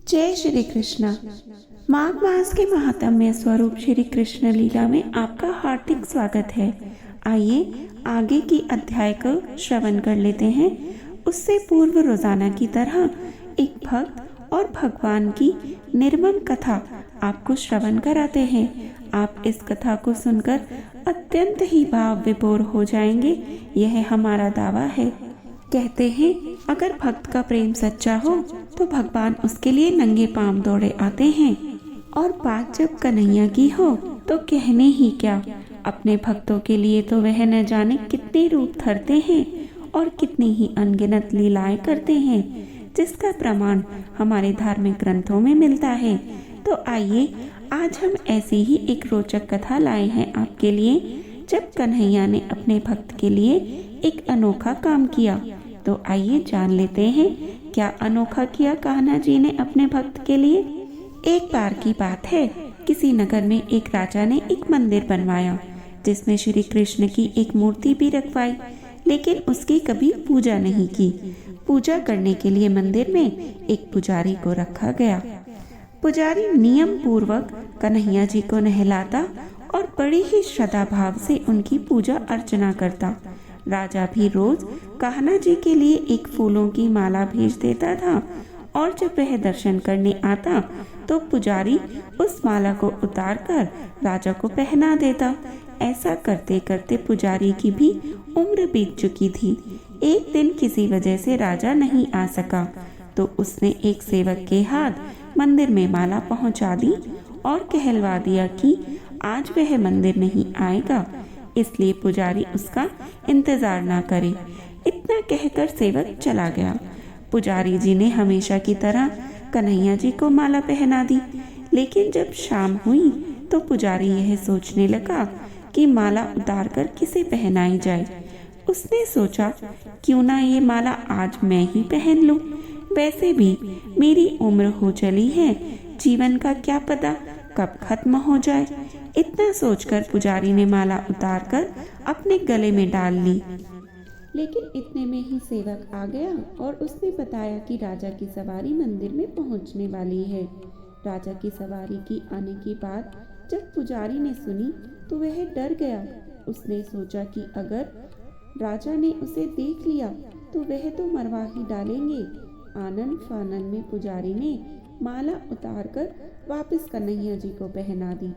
जय श्री कृष्ण। माघ मास के महात्म्य स्वरूप श्री कृष्ण लीला में आपका हार्दिक स्वागत है। आइए आगे की अध्याय को श्रवण कर लेते हैं। उससे पूर्व रोजाना की तरह एक भक्त और भगवान की निर्मम कथा आपको श्रवण कराते हैं। आप इस कथा को सुनकर अत्यंत ही भाव विभोर हो जाएंगे, यह हमारा दावा है। कहते हैं अगर भक्त का प्रेम सच्चा हो तो भगवान उसके लिए नंगे पांव दौड़े आते हैं, और बात जब कन्हैया की हो तो कहने ही क्या। अपने भक्तों के लिए तो वह न जाने कितने रूप धरते हैं और कितनी ही अनगिनत लीलाएं करते हैं, जिसका प्रमाण हमारे धार्मिक ग्रंथों में मिलता है। तो आइए आज हम ऐसी ही एक रोचक कथा लाए हैं आपके लिए, जब कन्हैया ने अपने भक्त के लिए एक अनोखा काम किया। तो आइए जान लेते हैं क्या अनोखा किया कान्हा जी ने अपने भक्त के लिए। एक बार की बात है, किसी नगर में एक राजा ने एक मंदिर बनवाया, जिसमें श्री कृष्ण की एक मूर्ति भी रखवाई, लेकिन उसकी कभी पूजा नहीं की। पूजा करने के लिए मंदिर में एक पुजारी को रखा गया। पुजारी नियम पूर्वक कन्हैया जी को नहलाता और बड़ी ही श्रद्धा भाव से उनकी पूजा अर्चना करता। राजा भी रोज कान्हा जी के लिए एक फूलों की माला भेज देता था, और जब वह दर्शन करने आता तो पुजारी उस माला को उतारकर राजा को पहना देता। ऐसा करते करते पुजारी की भी उम्र बीत चुकी थी। एक दिन किसी वजह से राजा नहीं आ सका, तो उसने एक सेवक के हाथ मंदिर में माला पहुंचा दी और कहलवा दिया कि आज वह मंदिर नहीं आएगा, इसलिए पुजारी उसका इंतजार ना करे। इतना कहकर सेवक चला गया। पुजारी जी ने हमेशा की तरह कन्हैया जी को माला पहना दी, लेकिन जब शाम हुई तो पुजारी यह सोचने लगा कि माला उतारकर किसे पहनाई जाए। उसने सोचा क्यों ना ये माला आज मैं ही पहन लूं। वैसे भी मेरी उम्र हो चली है, जीवन का क्या पता कब खत्म हो जाए। इतना सोचकर पुजारी ने माला उतारकर अपने गले में डाल ली। लेकिन इतने में ही सेवक आ गया और उसने बताया कि राजा की सवारी मंदिर में पहुंचने वाली है। राजा की सवारी की आने की बात जब पुजारी ने सुनी तो वह डर गया। उसने सोचा कि अगर राजा ने उसे देख लिया तो वह तो मरवा ही डालेंगे। आनंद फानन में पुजारी ने माला उतारकर वापस कन्हैया जी को पहना दी।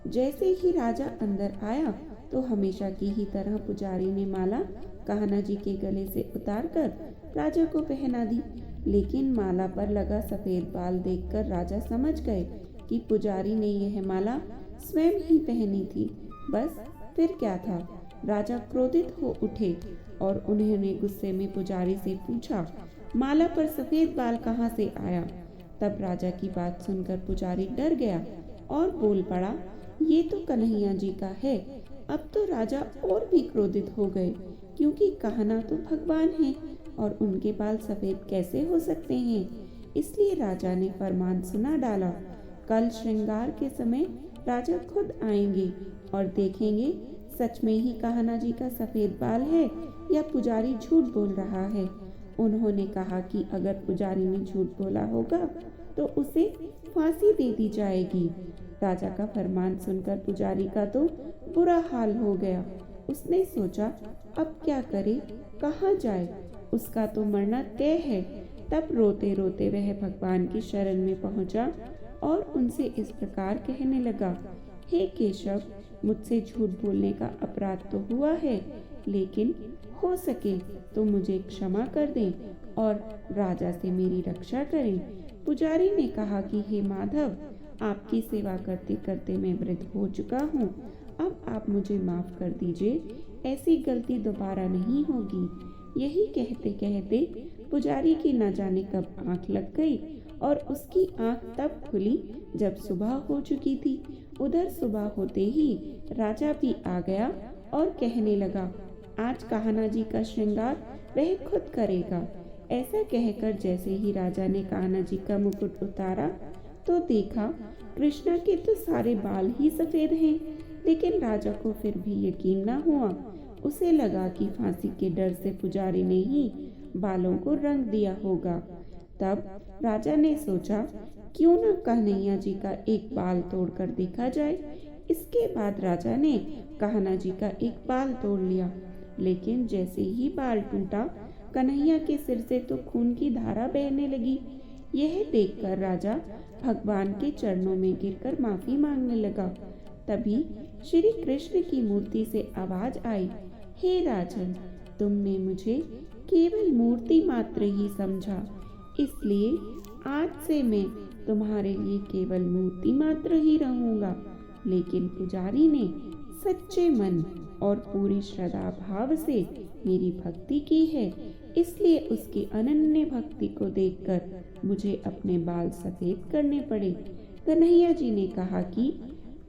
जैसे ही राजा अंदर आया तो हमेशा की ही तरह पुजारी ने माला कान्हा जी के गले से उतारकर राजा को पहना दी। लेकिन माला पर लगा सफेद बाल देखकर राजा समझ गए कि पुजारी ने यह माला स्वयं ही पहनी थी। बस फिर क्या था, राजा क्रोधित हो उठे और उन्होंने गुस्से में पुजारी से पूछा, माला पर सफेद बाल कहाँ से आया। तब राजा की बात सुनकर पुजारी डर गया और बोल पड़ा, ये तो कन्हैया जी का है। अब तो राजा और भी क्रोधित हो गए, क्योंकि कान्हा तो भगवान हैं और उनके बाल सफेद कैसे हो सकते हैं। इसलिए राजा ने फरमान सुना डाला, कल श्रृंगार के समय राजा खुद आएंगे और देखेंगे सच में ही कान्हा जी का सफेद बाल है या पुजारी झूठ बोल रहा है। उन्होंने कहा कि अगर पुजारी ने झूठ बोला होगा तो उसे फांसी दे दी जाएगी। राजा का फरमान सुनकर पुजारी का तो बुरा हाल हो गया। उसने सोचा अब क्या करे, कहाँ जाए, उसका तो मरना तय है। तब रोते रोते वह भगवान की शरण में पहुंचा और उनसे इस प्रकार कहने लगा, हे केशव, मुझसे झूठ बोलने का अपराध तो हुआ है, लेकिन हो सके तो मुझे क्षमा कर दें और राजा से मेरी रक्षा करें। पुजारी ने कहा कि हे माधव, आपकी सेवा करते करते मैं वृद्ध हो चुका हूँ, अब आप मुझे माफ कर दीजिए, ऐसी गलती दोबारा नहीं होगी। यही कहते कहते पुजारी की न जाने कब आंख लग गई और उसकी आंख तब खुली जब सुबह हो चुकी थी। उधर सुबह होते ही राजा भी आ गया और कहने लगा, आज कान्हा जी का श्रृंगार वह खुद करेगा। ऐसा कहकर जैसे ही राजा ने कान्हा जी का मुकुट उतारा तो देखा कृष्णा के तो सारे बाल ही सफेद हैं। लेकिन राजा को फिर भी यकीन न हुआ। उसे लगा कि फांसी के डर से पुजारी ने ही बालों को रंग दिया होगा। तब राजा ने सोचा, क्यों न कन्हैया जी का एक बाल तोड़कर देखा जाए। इसके बाद राजा ने कान्हा जी का एक बाल तोड़ लिया, लेकिन जैसे ही बाल टूटा, कन्हैया के सिर से तो खून की धारा बहने लगी। यह देखकर राजा भगवान के चरणों में गिरकर माफी मांगने लगा। तभी श्री कृष्ण की मूर्ति से आवाज आई, हे राजन, तुमने मुझे केवल मूर्ति मात्र ही समझा, इसलिए आज से मैं तुम्हारे लिए केवल मूर्ति मात्र ही रहूंगा। लेकिन पुजारी ने सच्चे मन और पूरी श्रद्धा भाव से मेरी भक्ति की है, इसलिए उसकी अनन्य भक्ति को देखकर मुझे अपने बाल सफेद करने पड़े। कन्हैया जी ने कहा कि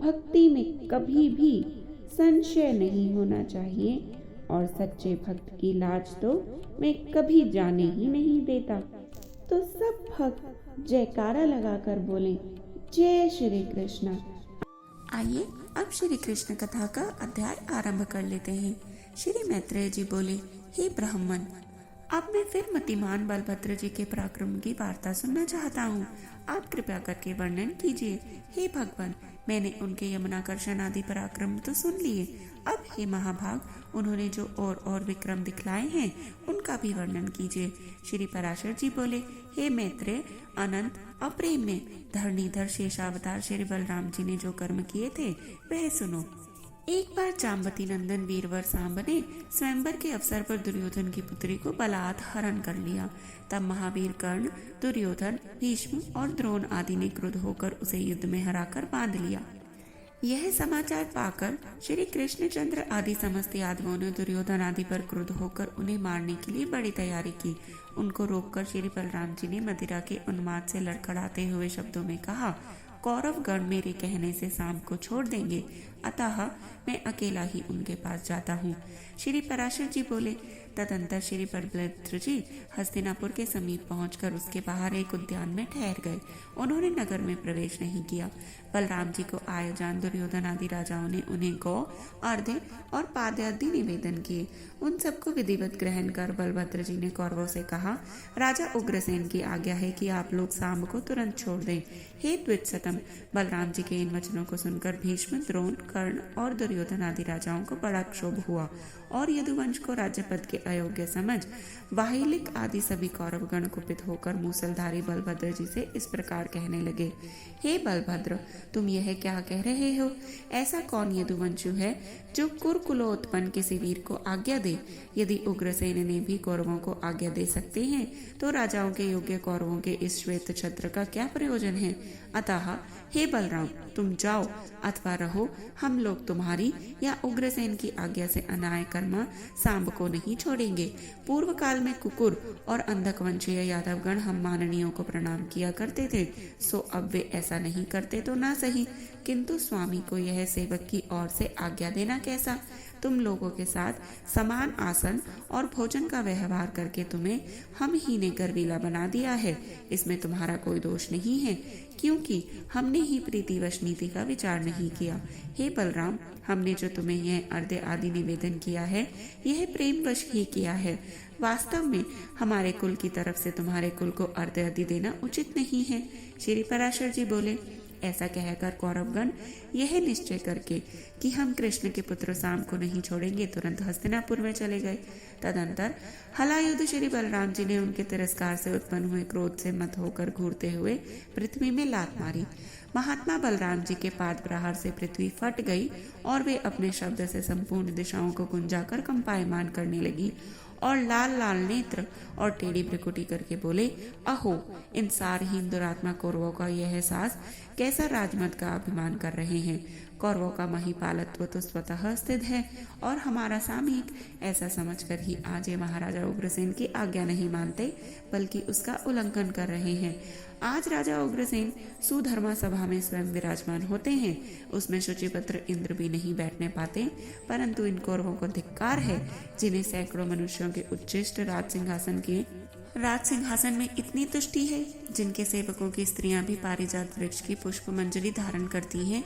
भक्ति में कभी भी संशय नहीं होना चाहिए और सच्चे भक्त की लाज तो मैं कभी जाने ही नहीं देता। तो सब भक्त जयकारा लगाकर बोले, जय श्री कृष्ण। आइए अब श्री कृष्ण कथा का अध्याय आरंभ कर लेते हैं। श्री मैत्रेय जी बोले, हे ब्राह्मण, अब मैं फिर मतिमान बलभद्र जी के पराक्रम की वार्ता सुनना चाहता हूँ। आप कृपया करके वर्णन कीजिए। हे भगवान, मैंने उनके यमुनाकर्षण आदि पराक्रम तो सुन लिए, अब हे महाभाग, उन्होंने जो और विक्रम दिखलाए हैं उनका भी वर्णन कीजिए। श्री पराशर जी बोले, हे मैत्रेय, अनंत अप्रेम में धरणीधर शेषावतार श्री बलराम जी ने जो कर्म किए थे वह सुनो। एक बार जाम्बती नंदन वीरवर सांब ने स्वयंवर के अवसर पर दुर्योधन की पुत्री को बलात् हरण कर लिया। तब महावीर कर्ण, दुर्योधन, भीष्म और द्रोण आदि ने क्रुद्ध होकर उसे युद्ध में हराकर बांध लिया। यह समाचार पाकर श्री कृष्णचंद्र आदि समस्त यादवों ने दुर्योधन आदि पर क्रुद्ध होकर उन्हें मारने के लिए बड़ी तैयारी की। उनको रोककर श्री बलराम जी ने मदिरा के उन्माद से लड़खड़ाते हुए शब्दों में कहा, कौरव गण मेरे कहने से सांब को छोड़ देंगे, अतः मैं अकेला ही उनके पास जाता हूँ। श्री पराशर जी बोले, तदंतर श्री बलभद्र जी हस्तिनापुर के समीप पहुंचकर उसके बाहर एक उद्यान में ठहर गए। उन्होंने नगर में प्रवेश नहीं किया। बलराम जी को आयोजन दुर्योधन आदि राजाओं ने उन्हें गौ, अर्धे और पाद्य आदि निवेदन किए। उन सबको विधिवत ग्रहण कर बलभद्र जी ने कौरवों से कहा, राजा उग्रसेन की आज्ञा है कि आप लोग सांब को तुरंत छोड़ दें। हे द्विजसतम, बलराम जी के इन वचनों को सुनकर भीष्म, द्रोण, कर्ण और दुर्योधन आदि राजाओं को बड़ा क्षोभ हुआ और यदुवंश को राज्यपद के अयोग्य समझ वाहिलिक आदि सभी कौरव गण कुपित होकर मूसलधारी बलभद्र जी से इस प्रकार कहने लगे, हे बलभद्र, तुम यह क्या कह रहे हो? ऐसा कौन यदुवंशु है जो कुरुकुलोत्पन्न किसी वीर को आज्ञा दे? यदि उग्रसेन ने भी कौरवों को आज्ञा दे सकते हैं तो राजाओं के योग्य कौरवों के इस श्वेत छत्र का क्या प्रयोजन है? अतः हे बलराम, तुम जाओ अथवा रहो, हम लोग तुम्हारी या उग्रसेन की आज्ञा से अनाय कर्मा सांब को नहीं छोड़ेंगे। पूर्व काल में कुकुर और अंधक वंशीय यादवगण हम माननीयों को प्रणाम किया करते थे, सो अब वे ऐसा नहीं करते तो ना सही, किंतु स्वामी को यह सेवक की ओर से आज्ञा देना कैसा? तुम लोगों के साथ समान आसन और भोजन का व्यवहार करके तुम्हें हम ही ने गर्वीला बना दिया है। इसमें तुम्हारा कोई दोष नहीं है, क्योंकि हमने ही प्रीतिवश नीति का विचार नहीं किया। हे बलराम, हमने जो तुम्हें यह अर्घ्य आदि निवेदन किया है यह प्रेमवश ही किया है। वास्तव में हमारे कुल की तरफ से तुम्हारे कुल को अर्घ्य आदि देना उचित नहीं है। श्री पराशर जी बोले, ऐसा कहकर कौरवगण यह निश्चय करके कि हम कृष्ण के पुत्र सांब को नहीं छोड़ेंगे तुरंत हस्तिनापुर में चले गए। तदंतर हलायुध श्री बलराम जी ने उनके तिरस्कार से उत्पन्न हुए क्रोध से मत होकर घूरते हुए पृथ्वी में लात मारी। महात्मा बलराम जी के पाद प्रहार से पृथ्वी फट गई और वे अपने शब्द से संपूर्ण दिशाओं को गुंजाकर कंपायमान करने लगी और लाल लाल नेत्र और टेढ़ी भ्रिकुटी करके बोले, अहो, इन सारहीन दुरात्मा कौरवों का यह एहसास कैसा राजमत का अभिमान कर रहे हैं। कौरवों का महिपालत्व तो स्वतः स्थित है और हमारा सामयिक ऐसा समझकर ही आज ये महाराजा उग्रसेन की आज्ञा नहीं मानते बल्कि उसका उल्लंघन कर रहे हैं। आज राजा उग्रसेन सुधर्मा सभा में स्वयं विराजमान होते हैं, उसमें शुचिपत्र इंद्र भी नहीं बैठने पाते, परंतु इन कौरवों को धिक्कार है जिन्हें सैकड़ों मनुष्यों के उच्चिष्ट राज सिंहासन में इतनी तुष्टि है, जिनके सेवकों की स्त्रियां भी पारिजात वृक्ष की पुष्प मंजरी धारण करती हैं,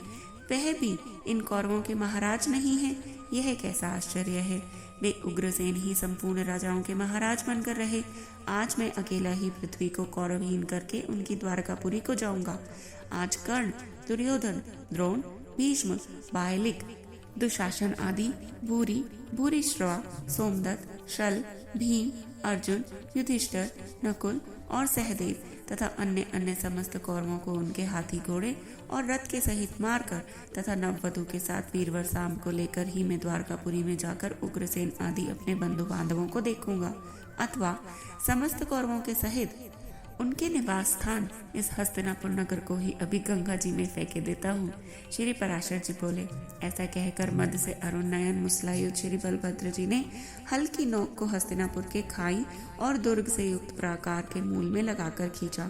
वह भी इन कौरवों के महाराज नहीं है। यह कैसा आश्चर्य है। वे उग्रसेन ही संपूर्ण राजाओं के महाराज बनकर रहे। आज मैं अकेला ही पृथ्वी को कौरवहीन करके उनकी द्वारकापुरी को जाऊंगा। आज कर्ण, दुर्योधन, द्रोण, भीष्म, बाहलिक, दुशासन आदि, भूरी, भूरिश्रवा, सोमदत्त, शल, भीम, अर्जुन, युधिष्ठिर, नकुल और सहदेव तथा अन्य अन्य समस्त कौरवों को उनके हाथी घोड़े और रथ के सहित मारकर तथा नववधु के साथ वीरवर शाम को लेकर ही मैं द्वारकापुरी में जाकर उग्रसेन आदि अपने बंधु बांधवों को देखूंगा, अथवा समस्त कौरवों के सहित उनके निवास स्थान इस हस्तिनापुर नगर को ही अभी गंगा जी में फेंके देता हूँ। श्री पराशर जी बोले। ऐसा कहकर मध्य से अरुण नयन मुस्लायुध श्री बलभद्र जी ने हल्की नोक को हस्तिनापुर के खाई और दुर्ग से युक्त प्राकार के मूल में लगाकर खींचा।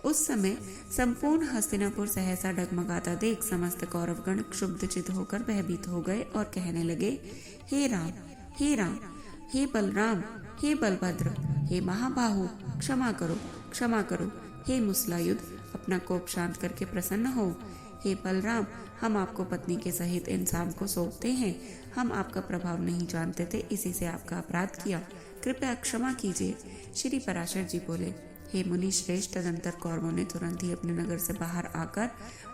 उस समय संपूर्ण हस्तिनापुर सहसा डगमगाता देख समस्त कौरवगण क्षुब्धचित होकर भयभीत हो गए और कहने लगे, हे राम, हे राम, हे बलराम, हे बलभद्र, हे महाबाहु, क्षमा करो, क्षमा करो। हे मुस्लायुध, अपना कोप शांत करके प्रसन्न हो। हे बलराम, हम आपको पत्नी के सहित इन शाम को सौंपते हैं। हम आपका प्रभाव नहीं जानते थे, इसी से आपका अपराध किया, कृपया क्षमा कीजिए। श्री पराशर जी बोले, हे मुनि श्रेष्ठ, तदंतर कौरवों ने तुरंत ही अपने नगर से बाहर आकर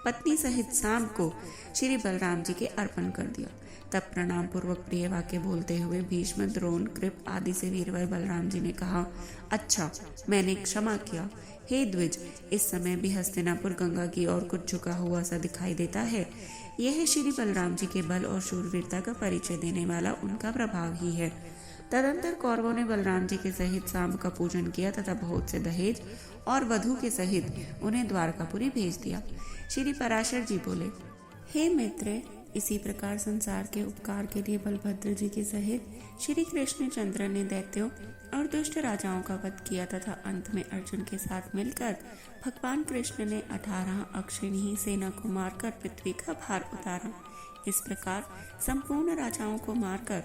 पत्नी सहित शाम को श्री बलराम जी के अर्पण कर दिया। तब प्रणाम पूर्वक प्रिय वाक्य बोलते हुए भीष्म, द्रोण, कृप आदि से वीरवर बलराम जी ने कहा, अच्छा, मैंने क्षमा किया। हे द्विज, इस समय भी हस्तिनापुर गंगा की ओर कुछ झुका हुआ सा दिखाई देता है। यह श्री बलराम जी के बल और शूरवीरता का परिचय देने वाला उनका प्रभाव ही है। तदंतर कौरवों ने बलराम जी के सहित शाम का पूजन किया तथा बहुत से दहेज और वधु के सहित उन्हें द्वारकापुरी भेज दिया। श्री पराशर जी बोले, हे मित्र, इसी प्रकार संसार के उपकार के लिए बलभद्र जी के सहित श्री कृष्ण चंद्र ने दैत्यों और दुष्ट राजाओं का वध किया तथा अंत में अर्जुन के साथ मिलकर भगवान कृष्ण ने 18 अक्षिणी सेना को मारकर पृथ्वी का भार उतारा। इस प्रकार संपूर्ण राजाओं को मारकर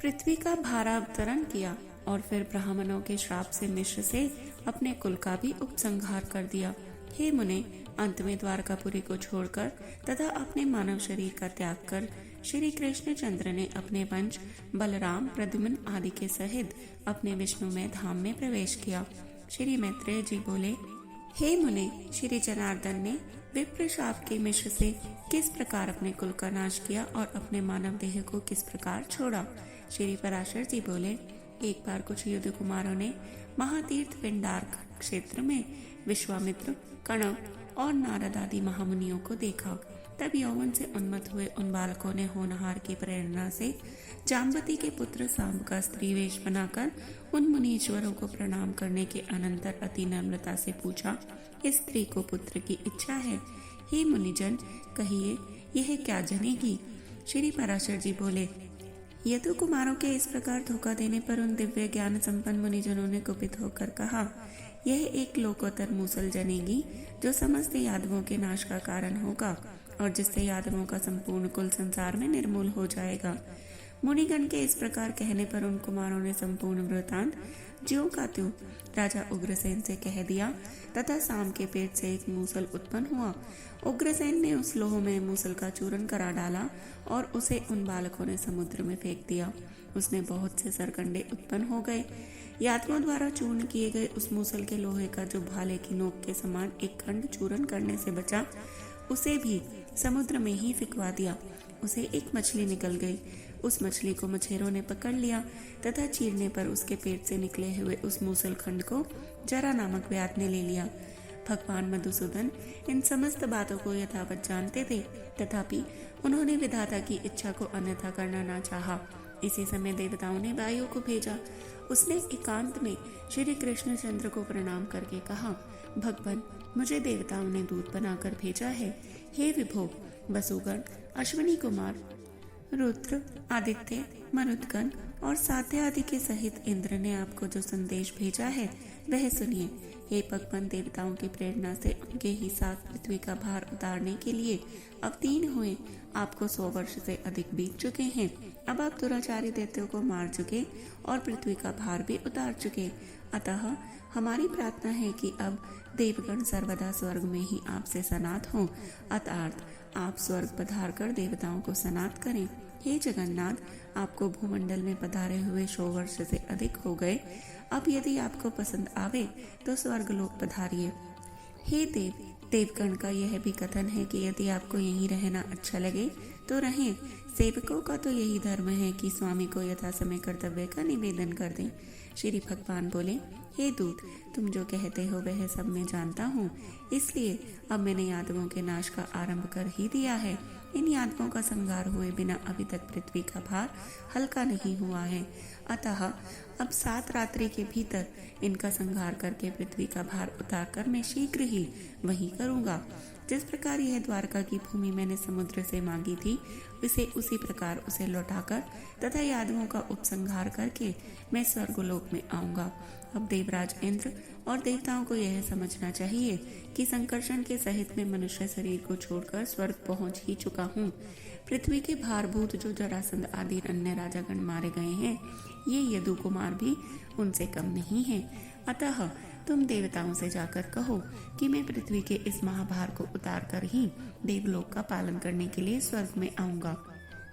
पृथ्वी का भारावतरण किया और फिर ब्राह्मणों के श्राप से मिश्र से अपने कुल का भी उपसंहार कर दिया। हे मुने, अंत में द्वारकापुरी को छोड़कर तथा अपने मानव शरीर का त्याग कर श्री कृष्ण चंद्र ने अपने वंश बलराम, प्रद्युम्न आदि के सहित अपने विष्णुमय धाम में प्रवेश किया। श्री मैत्रेय जी बोले, हे मुने, श्री जनार्दन ने विप्र शाप के मिश्र से किस प्रकार अपने कुल का नाश किया और अपने मानव देह को किस प्रकार छोड़ा। श्री पराशर जी बोले, एक बार कुछ युद्ध कुमारों ने महातीर्थ पिंडार क्षेत्र में विश्वामित्र, कणव और नारद आदि महामुनियों को देखा। तब यौवन से उन्मत्त हुए उन बालकों ने होनहार की प्रेरणा से जाम्बती के पुत्र सांब का स्त्री वेश बनाकर उन मुनीश्वरों को प्रणाम करने के अनंतर अति नम्रता से पूछा, इस स्त्री को पुत्र की इच्छा है, हे मुनिजन, कहिए यह क्या जनेगी। श्री पराशर जी बोले, यदु कुमारों के इस प्रकार धोखा देने पर उन दिव्य ज्ञान संपन्न मुनिजनों ने कुपित होकर कहा, यह एक लोकोत्तर मूसल जनेगी जो समस्त यादवों के नाश का कारण होगा और जिससे यादवों का संपूर्ण कुल संसार में निर्मूल हो जाएगा। मुनिगण के इस प्रकार कहने पर उन कुमारों ने संपूर्ण वृतांत ज्यों का त्यों राजा उग्रसेन से कह दिया तथा शाम के पेट से एक मूसल उत्पन्न हुआ। उग्रसेन ने उस लोह में मूसल का चूर्ण करा डाला और उसे उन बालकों ने समुद्र में फेंक दिया। उसने बहुत से सरकंडे उत्पन्न हो गए। यादवों द्वारा चूर्ण किए गए उस मूसल के लोहे का जो भाले की नोक के समान एक खंड चूर्ण करने से बचा, उसे भी समुद्र में ही फिकवा दिया। उसे एक मछली निकल गई। उस मछली को मछेरों ने पकड़ लिया तथा चीरने पर उसके पेट से निकले हुए उस मूसल खंड को जरा नामक व्याध ने ले लिया। भगवान मधुसूदन इन समस्त बातों को यथावत जानते थे, तथापि उन्होंने विधाता की इच्छा को अन्यथा करना ना चाहा। इसी समय देवताओं ने वायु को भेजा। उसने एकांत में श्री कृष्णचंद्र को प्रणाम करके कहा, भगवान, मुझे देवताओं ने दूत बनाकर भेजा है। हे विभो, वसुगण, अश्विनी कुमार, रुद्र, आदित्य, मरुदगण और साध्य आदि के सहित इंद्र ने आपको जो संदेश भेजा है वह सुनिए। हे भगवान, देवताओं की प्रेरणा से उनके ही साथ पृथ्वी का भार उतारने के लिए अवतीर्ण हुए आपको 100 वर्ष से अधिक बीत चुके हैं। अब आप दुराचारी दैत्यों को मार चुके और पृथ्वी का भार भी उतार चुके। अतः हमारी प्रार्थना है कि अब देवगण सर्वदा स्वर्ग में ही आपसे सनात हों, अर्थात आप स्वर्ग पधार कर देवताओं को सनात करें। हे जगन्नाथ, आपको भूमंडल में पधारे हुए 100 वर्ष से अधिक हो गए। अब यदि आपको पसंद आवे तो स्वर्गलोक पधारिए। हे देव, देवगण का यह भी कथन है कि यदि आपको यहीं रहना अच्छा लगे तो रहें। सेवकों का तो यही धर्म है कि स्वामी को यथा समय कर्तव्य का निवेदन कर दें। श्री भगवान बोले, हे दूत, तुम जो कहते हो वह सब मैं जानता हूँ, इसलिए अब मैंने यादवों के नाश का आरंभ कर ही दिया है। इन यादवों का संहार हुए बिना अभी तक पृथ्वी का भार हल्का नहीं हुआ है। अतः अब 7 रात्रि के भीतर इनका संहार करके पृथ्वी का भार उतारकर मैं शीघ्र ही वही करूँगा। जिस प्रकार यह द्वारका की भूमि मैंने समुद्र से मांगी थी, उसी प्रकार उसे लौटाकर तथा यादवों का उपसंहार करके मैं स्वर्गलोक में आऊंगा। अब देवराज इंद्र और देवताओं को यह समझना चाहिए कि संकर्षण के सहित मैं मनुष्य शरीर को छोड़कर स्वर्ग पहुंच ही चुका हूँ। पृथ्वी के भारभूत जो जरासंध आदि अन्य राजागण मारे गए हैं, ये यदु कुमार भी उनसे कम नहीं है। अतः तुम देवताओं से जाकर कहो कि मैं पृथ्वी के इस महाभार को उतार कर ही देवलोक का पालन करने के लिए स्वर्ग में आऊंगा।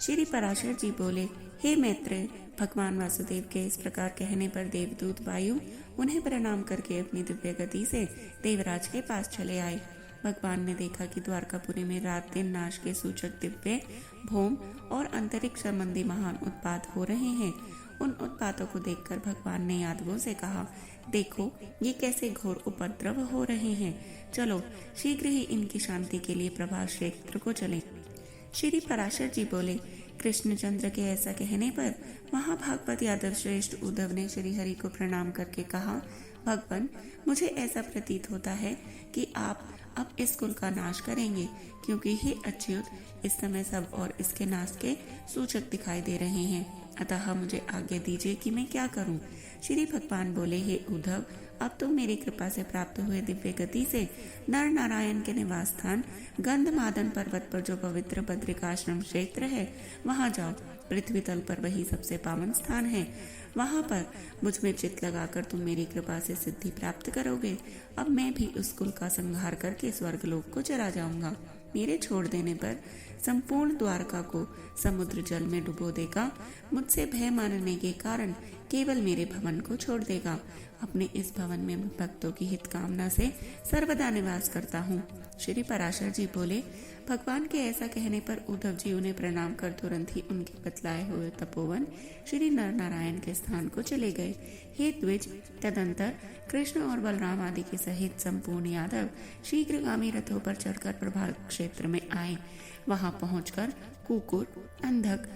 श्री पराशर जी बोले, हे मैत्रेय, भगवान वासुदेव के इस प्रकार कहने पर देवदूत वायु उन्हें प्रणाम करके अपनी दिव्य गति से देवराज के पास चले आए। भगवान ने देखा कि द्वारकापुरी में रात दिन नाश के सूचक दिव्य, भौम और अंतरिक्ष संबंधी महान उत्पात हो रहे हैं। उन उत्पातों को देखकर भगवान ने यादवों से कहा, देखो ये कैसे घोर उपद्रव हो रहे हैं। चलो शीघ्र ही इनकी शांति के लिए प्रभास क्षेत्र को चलें। श्री पराशर जी बोले, कृष्णचंद्र के ऐसा कहने पर महाभागवत यादव श्रेष्ठ उद्धव ने श्री हरि को प्रणाम करके कहा, भगवान, मुझे ऐसा प्रतीत होता है कि आप अब इस कुल का नाश करेंगे, क्योंकि हे अच्युत, इस समय सब और इसके नाश के सूचक दिखाई दे रहे हैं। अतः मुझे आज्ञा दीजिए कि मैं क्या करूं। श्री भगवान बोले, हे उद्धव, अब तुम मेरी कृपा से प्राप्त हुए दिव्य गति से नर नारायण के निवास स्थान गंधमादन पर्वत पर जो पवित्र बद्रिकाश्रम क्षेत्र है वहां जाओ। पृथ्वी तल पर वही सबसे पावन स्थान है। वहां पर मुझ में चित्त लगाकर तुम मेरी कृपा से सिद्धि प्राप्त करोगे। अब मैं भी उस कुल का संहार करके स्वर्गलोक को चला जाऊंगा। मेरे छोड़ देने पर संपूर्ण द्वारका को समुद्र जल में डुबो देगा। मुझसे भय मानने के कारण केवल मेरे भवन को छोड़ देगा। अपने इस भवन में भक्तों की हित कामना से सर्वदा निवास करता हूँ। श्री पराशर जी बोले, भगवान के ऐसा कहने पर उद्धव जी उन्हें प्रणाम कर तुरंत ही उनके बतलाए हुए तपोवन श्री नर नारायण के स्थान को चले गए। हे द्विज, तदंतर कृष्ण और बलराम आदि के सहित संपूर्ण यादव शीघ्रगामी रथों पर चढ़कर प्रभास क्षेत्र में आए। वहां पहुंचकर कुकुर, अंधक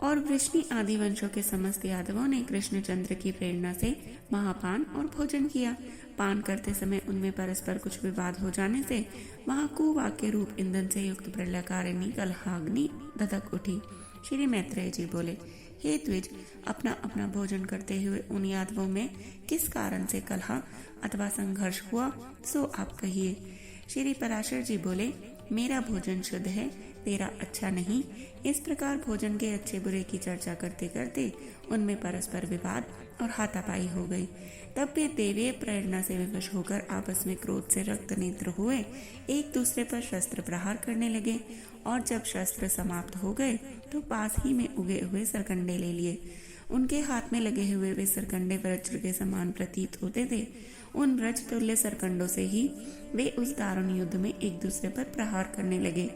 और वृष्णि आदि वंशों के समस्त यादवों ने कृष्णचंद्र की प्रेरणा से महापान और भोजन किया। पान करते समय उनमें परस्पर कुछ विवाद हो जाने से वहां कुवाक्य रूप ईंधन से युक्त प्रलयकारिणी कलहाग्नि धधक उठी। श्री मैत्रेय जी बोले, हे द्विज, अपना अपना भोजन करते हुए उन यादवों में किस कारण से कलह अथवा संघर्ष हुआ, सो आप कहिए। श्री पराशर जी बोले, मेरा भोजन शुद्ध है, तेरा अच्छा नहीं। इस प्रकार भोजन के अच्छे बुरे की चर्चा करते करते उनमें परस्पर विवाद और हाथापाई हो गई। तब वे देवीय प्रेरणा से विवश होकर आपस में क्रोध से रक्त नेत्र हुए एक दूसरे पर शस्त्र प्रहार करने लगे। और जब शस्त्र समाप्त हो गए तो पास ही में उगे हुए सरकंडे ले लिए। उनके हाथ में लगे हुए वे सरकंडे वज्र के समान प्रतीत होते थे। उन वज्र तुल्य सरकंडों से ही वे उस दारुण युद्ध में एक दूसरे पर प्रहार करने लगे।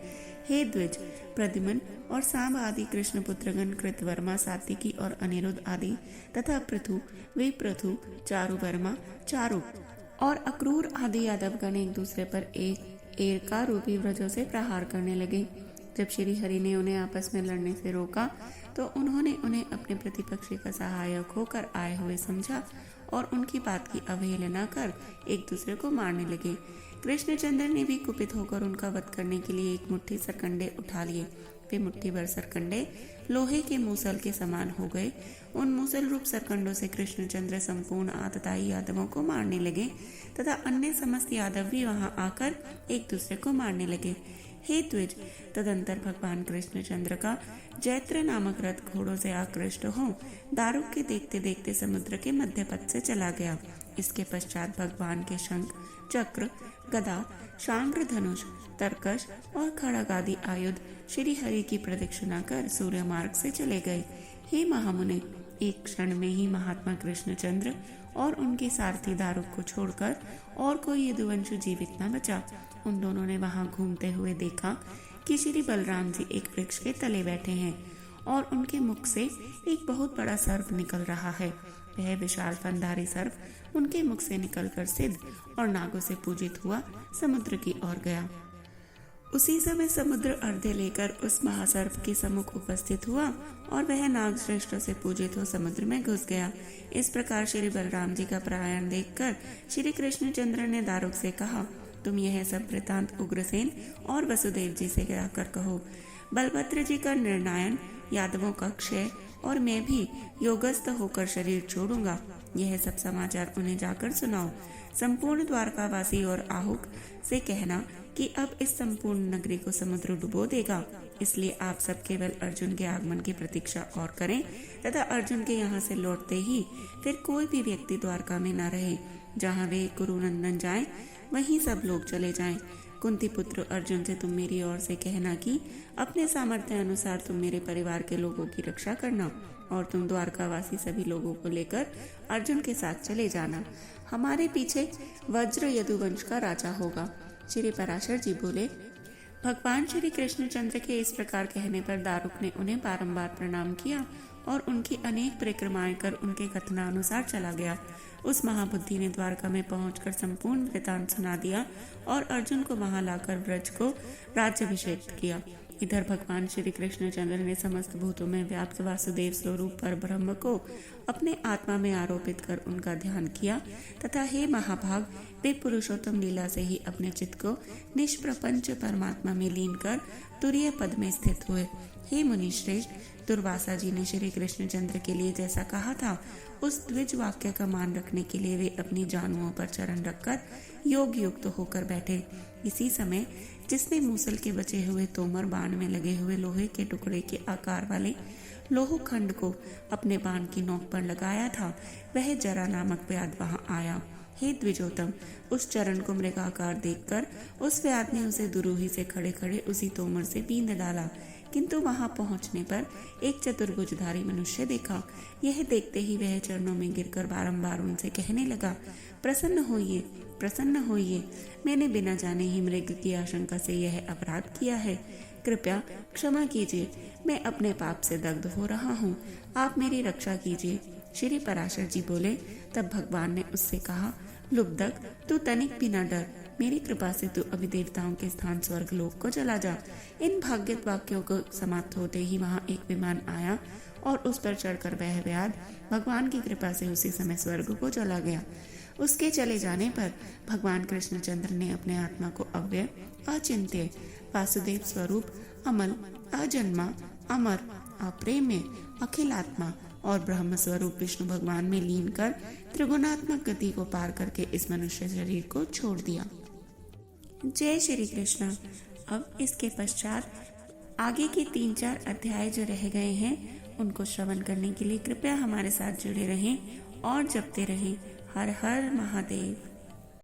हे द्विज, प्रद्युम्न और सांब आदि कृष्ण पुत्रगण, कृतवर्मा, सात्विकी और अनिरुद्ध आदि तथा पृथु, विप्रथु, चारुवर्मा, चारु और अक्रूर आदि यादवगण एक दूसरे पर एरका रूपी व्रजों से प्रहार करने लगे। जब श्री हरि ने उन्हें आपस में लड़ने से रोका तो उन्होंने उन्हें अपने प्रतिपक्षी का सहायक होकर आए हुए समझा और उनकी बात की अवहेलना कर एक दूसरे को मारने लगे। कृष्णचंद्र ने भी कुपित होकर उनका वध करने के लिए एक मुट्ठी सरकंडे उठा लिए। वे मुट्ठी भर सरकंडे लोहे के मूसल के समान हो गए। उन मूसल रूप सरकंडों से कृष्णचंद्र संपूर्ण आतताई यादवों को मारने लगे तथा अन्य समस्त यादव भी वहां आकर एक दूसरे को मारने लगे। हे द्विज, तदंतर भगवान कृष्णचंद्र का जैत्र नामक रथ घोड़ों से आकृष्ट हो दारुक के देखते देखते समुद्र के मध्य पथ से चला गया। इसके पश्चात भगवान के शंख, चक्र, गदा, शांग्र, धनुष, तरकश और खड़ग आदि आयुध श्री हरि की प्रदक्षिणा कर सूर्य मार्ग से चले गए। हे महामुने, एक क्षण में ही महात्मा कृष्णचंद्र और उनके सारथी दारुक को छोड़कर और कोई यदुवंशु जीवित न बचा। उन दोनों ने वहां घूमते हुए देखा कि श्री बलराम जी एक वृक्ष के तले बैठे हैं और उनके मुख से एक बहुत बड़ा सर्प निकल रहा है। वह विशाल फनधारी सर्प उनके मुख से निकलकर सिद्ध और नागों से पूजित हुआ समुद्र की ओर गया। उसी समय समुद्र अर्घ्य लेकर उस महासर्प के सम्मुख उपस्थित हुआ और वह नाग श्रेष्ठ से पूजित हो समुद्र में घुस गया। इस प्रकार श्री बलराम जी का प्रयाण देखकर श्री कृष्णचंद्र ने दारुक से कहा, तुम यह सब वृतांत उग्रसेन और वसुदेव जी से जाकर कहो। बलभद्र जी का निर्णायन, यादवों का क्षय और मैं भी योगस्थ होकर शरीर छोड़ूंगा, यह सब समाचार उन्हें जाकर सुनाओ। संपूर्ण द्वारकावासी और आहुक से कहना कि अब इस संपूर्ण नगरी को समुद्र डुबो देगा, इसलिए आप सब केवल अर्जुन के आगमन की प्रतीक्षा और करें तथा अर्जुन के यहाँ से लौटते ही फिर कोई भी व्यक्ति द्वारका में न रहे। जहाँ वे कुरुनंदन जाएं, वहीं सब लोग चले जाएं। कुंती पुत्र अर्जुन से तुम मेरी ओर से कहना कि अपने सामर्थ्य अनुसार तुम मेरे परिवार के लोगों की रक्षा करना और तुम द्वारकावासी सभी लोगों को लेकर अर्जुन के साथ चले जाना। हमारे पीछे वज्र यदुवंश का राजा होगा। श्री पराशर जी बोले, भगवान श्री कृष्णचंद्र के इस प्रकार कहने पर दारुक ने उन्हें बारंबार प्रणाम किया और उनकी अनेक परिक्रमाएं कर उनके कथनानुसार चला गया। उस महाबुद्धि ने द्वारका में पहुंचकर संपूर्ण वृतांत सुना दिया और अर्जुन को वहां लाकर व्रज को राज्याभिषेक किया। इधर भगवान श्री कृष्णचंद्र ने समस्त भूतों में व्याप्त वासुदेव स्वरूप पर ब्रह्म को अपने आत्मा में आरोपित कर उनका ध्यान किया तथा हे महाभाग, वे पुरुषोत्तम लीला से ही अपने चित्त को निष्प्रपंच परमात्मा में लीन कर तुरीय पद में स्थित हुए। हे मुनि श्रेष्ठ, दुर्वासा जी ने श्री कृष्णचंद्र के लिए जैसा कहा था उस द्विज वाक्य का मान रखने के लिए वे अपनी जानुओं पर चरण रखकर योग युक्त होकर बैठे। इसी समय जिसने मूसल के बचे हुए तोमर बाण में लगे हुए लोहे के टुकड़े के आकार वाले लोह खंड को अपने बाण की नोक पर लगाया था, वह जरा नामक व्याध वहां आया। हे द्विजोतम, उस चरण को मृगाकार देखकर उस व्याध ने उसे दुरूही से खड़े खड़े उसी तोमर से बींध डाला, किंतु वहां पहुंचने पर एक चतुर्भुजधारी मनुष्य देखा। यह देखते ही वह चरणों में गिरकर बारंबार उनसे कहने लगा, प्रसन्न होइए, प्रसन्न होइए, मैंने बिना जाने ही मृग की आशंका से यह अपराध किया है। कृपया क्षमा कीजिए, मैं अपने पाप से दग्ध हो रहा हूँ, आप मेरी रक्षा कीजिए। श्री पराशर जी बोले, तब भगवान ने उससे कहा, लुब्धक, तू तनिक भी न डर, मेरी कृपा से तू अभी देवताओं के स्थान स्वर्ग लोक को चला जा। इन भाग्यत वाक्यों को समाप्त होते ही वहां एक विमान आया और उस पर चढ़कर वह व्याध भगवान की कृपा से उसी समय स्वर्ग को चला गया। उसके चले जाने पर भगवान कृष्णचंद्र ने अपने आत्मा को अव्यय, अचिंत्य, वासुदेव स्वरूप, अमल, अजन्मा, अमर, अप्रेम्य, अखिलात्मा और ब्रह्म स्वरूप विष्णु भगवान में लीन कर त्रिगुणात्मक गति को पार करके इस मनुष्य शरीर को छोड़ दिया। जय श्री कृष्ण। अब इसके पश्चात आगे के 3-4 अध्याय जो रह गए हैं उनको श्रवण करने के लिए कृपया हमारे साथ जुड़े रहें और जपते रहें। हर हर महादेव।